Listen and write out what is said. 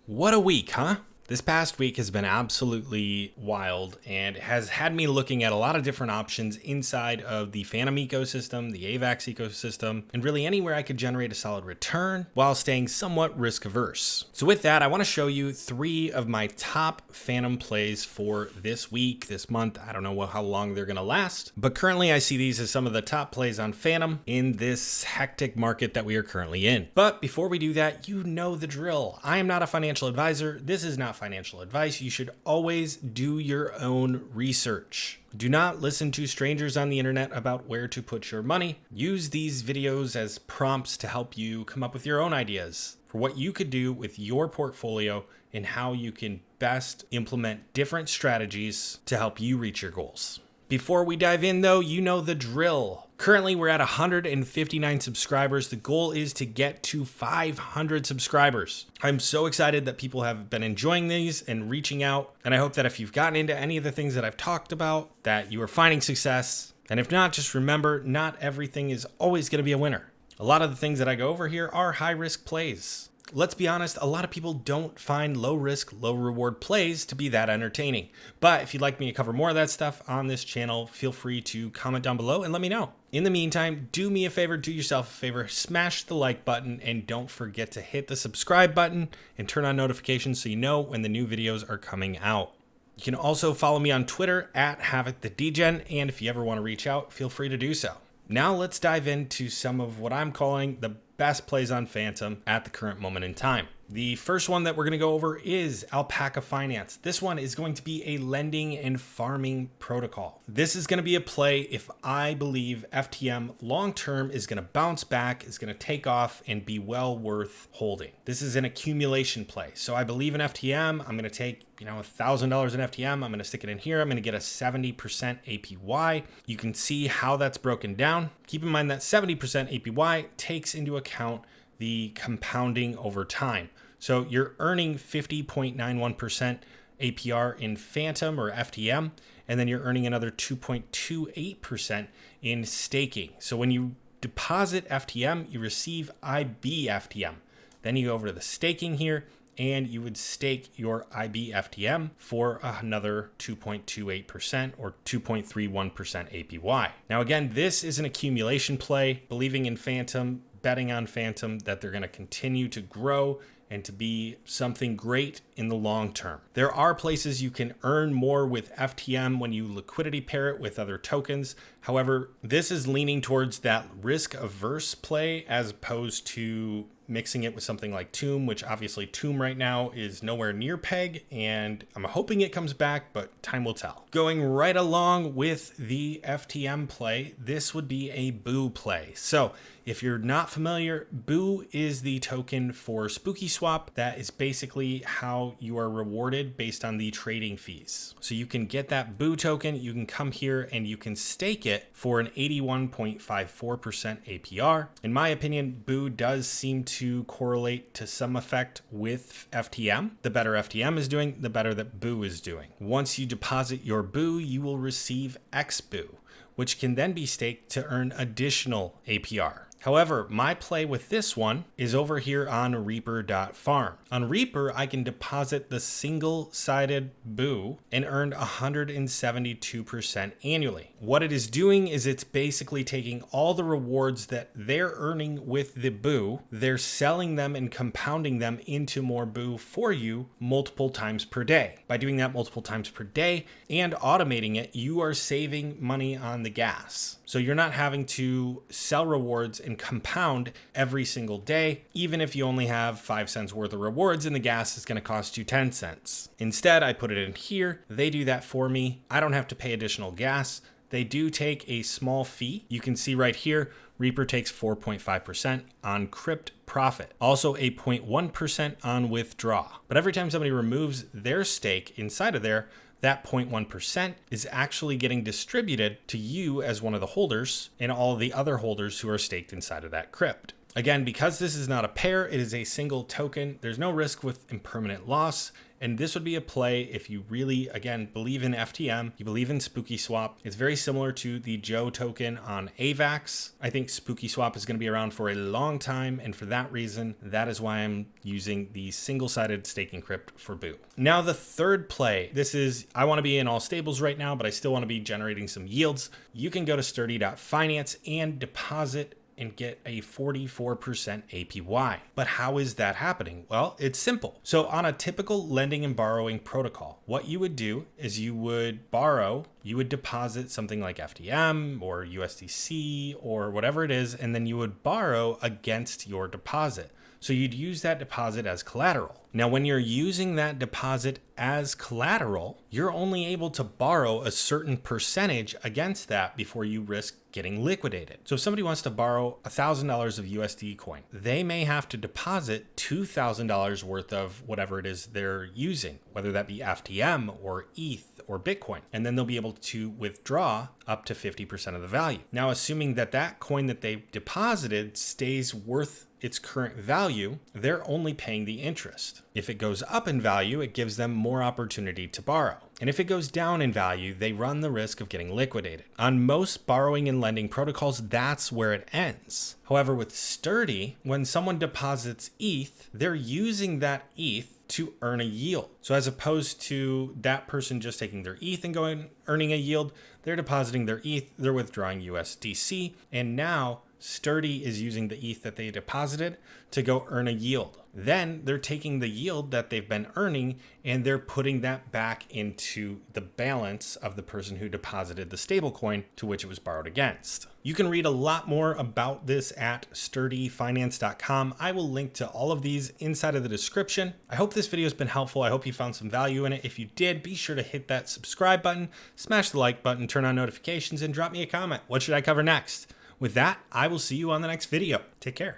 What a week, huh? This past week has been absolutely wild and has had me looking at a lot of different options inside of the Fantom ecosystem, the AVAX ecosystem, and really anywhere I could generate a solid return while staying somewhat risk averse. So with that, I want to show you 3 of my top Fantom plays for this week, this month. I don't know how long they're going to last, but currently I see these as some of the top plays on Fantom in this hectic market that we are currently in. But before we do that, you know the drill. I am not a financial advisor. This is not financial advice. You should always do your own research. Do not listen to strangers on the internet about where to put your money. Use these videos as prompts to help you come up with your own ideas for what you could do with your portfolio and how you can best implement different strategies to help you reach your goals. Before we dive in though, you know the drill. Currently, we're at 159 subscribers. The goal is to get to 500 subscribers. I'm so excited that people have been enjoying these and reaching out. And I hope that if you've gotten into any of the things that I've talked about, that you are finding success. And if not, just remember, not everything is always going to be a winner. A lot of the things that I go over here are high-risk plays. Let's be honest, a lot of people don't find low risk, low reward plays to be that entertaining. But if you'd like me to cover more of that stuff on this channel, feel free to comment down below and let me know. In the meantime, do me a favor, do yourself a favor, smash the like button and don't forget to hit the subscribe button and turn on notifications so you know when the new videos are coming out. You can also follow me on Twitter at Havoc the DGen, and if you ever want to reach out, feel free to do so. Now let's dive into some of what I'm calling the best plays on Fantom at the current moment in time. The first one that we're going to go over is Alpaca Finance. This one is going to be a lending and farming protocol. This is going to be a play if I believe FTM long-term is going to bounce back, is going to take off and be well worth holding. This is an accumulation play. So I believe in FTM. I'm going to take, $1,000 in FTM. I'm going to stick it in here. I'm going to get a 70% APY. You can see how that's broken down. Keep in mind that 70% APY takes into account the compounding over time. So you're earning 50.91% APR in Fantom or FTM, and then you're earning another 2.28% in staking. So when you deposit FTM, you receive IB FTM. Then you go over to the staking here, and you would stake your IB FTM for another 2.28% or 2.31% APY. Now again, this is an accumulation play, believing in Fantom, betting on Fantom that they're going to continue to grow and to be something great in the long term. There are places you can earn more with FTM when you liquidity pair it with other tokens. However, this is leaning towards that risk averse play as opposed to mixing it with something like Tomb, which obviously Tomb right now is nowhere near peg, and I'm hoping it comes back, but time will tell. Going right along with the FTM play, this would be a Boo play. So if you're not familiar, Boo is the token for SpookySwap. That is basically how you are rewarded based on the trading fees. So you can get that Boo token, you can come here and you can stake it for an 81.54% APR. In my opinion, Boo does seem to correlate to some effect with FTM. The better FTM is doing, the better that Boo is doing. Once you deposit your Boo, you will receive XBoo, which can then be staked to earn additional APR. However, my play with this one is over here on Reaper.farm. On Reaper, I can deposit the single-sided Boo and earn 172% annually. What it is doing is it's basically taking all the rewards that they're earning with the Boo, they're selling them and compounding them into more Boo for you multiple times per day. By doing that multiple times per day and automating it, you are saving money on the gas. So you're not having to sell rewards and compound every single day, even if you only have 5 cents worth of rewards and the gas is going to cost you 10 cents. Instead, I put it in here. They do that for me. I don't have to pay additional gas. They do take a small fee. You can see right here, Reaper takes 4.5% on crypt profit. Also a 0.1% on withdraw. But every time somebody removes their stake inside of there, that 0.1% is actually getting distributed to you as one of the holders and all of the other holders who are staked inside of that crypt. Again, because this is not a pair, it is a single token. There's no risk with impermanent loss. And this would be a play if you really, again, believe in FTM, you believe in SpookySwap. It's very similar to the Joe token on AVAX. I think SpookySwap is going to be around for a long time. And for that reason, that is why I'm using the single-sided staking crypt for Boo. Now, the third play, this is, I want to be in all stables right now, but I still want to be generating some yields. You can go to sturdy.finance and deposit and get a 44% APY. But how is that happening? Well, it's simple. So on a typical lending and borrowing protocol, what you would do is you would borrow, you would deposit something like FTM or USDC or whatever it is, and then you would borrow against your deposit. So you'd use that deposit as collateral. Now, when you're using that deposit as collateral, you're only able to borrow a certain percentage against that before you risk getting liquidated. So if somebody wants to borrow $1,000 of USD coin, they may have to deposit $2,000 worth of whatever it is they're using, whether that be FTM or ETH or Bitcoin, and then they'll be able to withdraw up to 50% of the value. Now, assuming that that coin that they deposited stays worth its current value, they're only paying the interest. If it goes up in value, it gives them more opportunity to borrow. And if it goes down in value, they run the risk of getting liquidated. On most borrowing and lending protocols, that's where it ends. However, with Sturdy, when someone deposits ETH, they're using that ETH to earn a yield. So as opposed to that person just taking their ETH and going earning a yield, they're depositing their ETH, they're withdrawing USDC, and now Sturdy is using the ETH that they deposited to go earn a yield. Then they're taking the yield that they've been earning and they're putting that back into the balance of the person who deposited the stablecoin to which it was borrowed against. You can read a lot more about this at sturdyfinance.com. I will link to all of these inside of the description. I hope this video has been helpful. I hope you found some value in it. If you did, be sure to hit that subscribe button, smash the like button, turn on notifications, and drop me a comment. What should I cover next? With that, I will see you on the next video. Take care.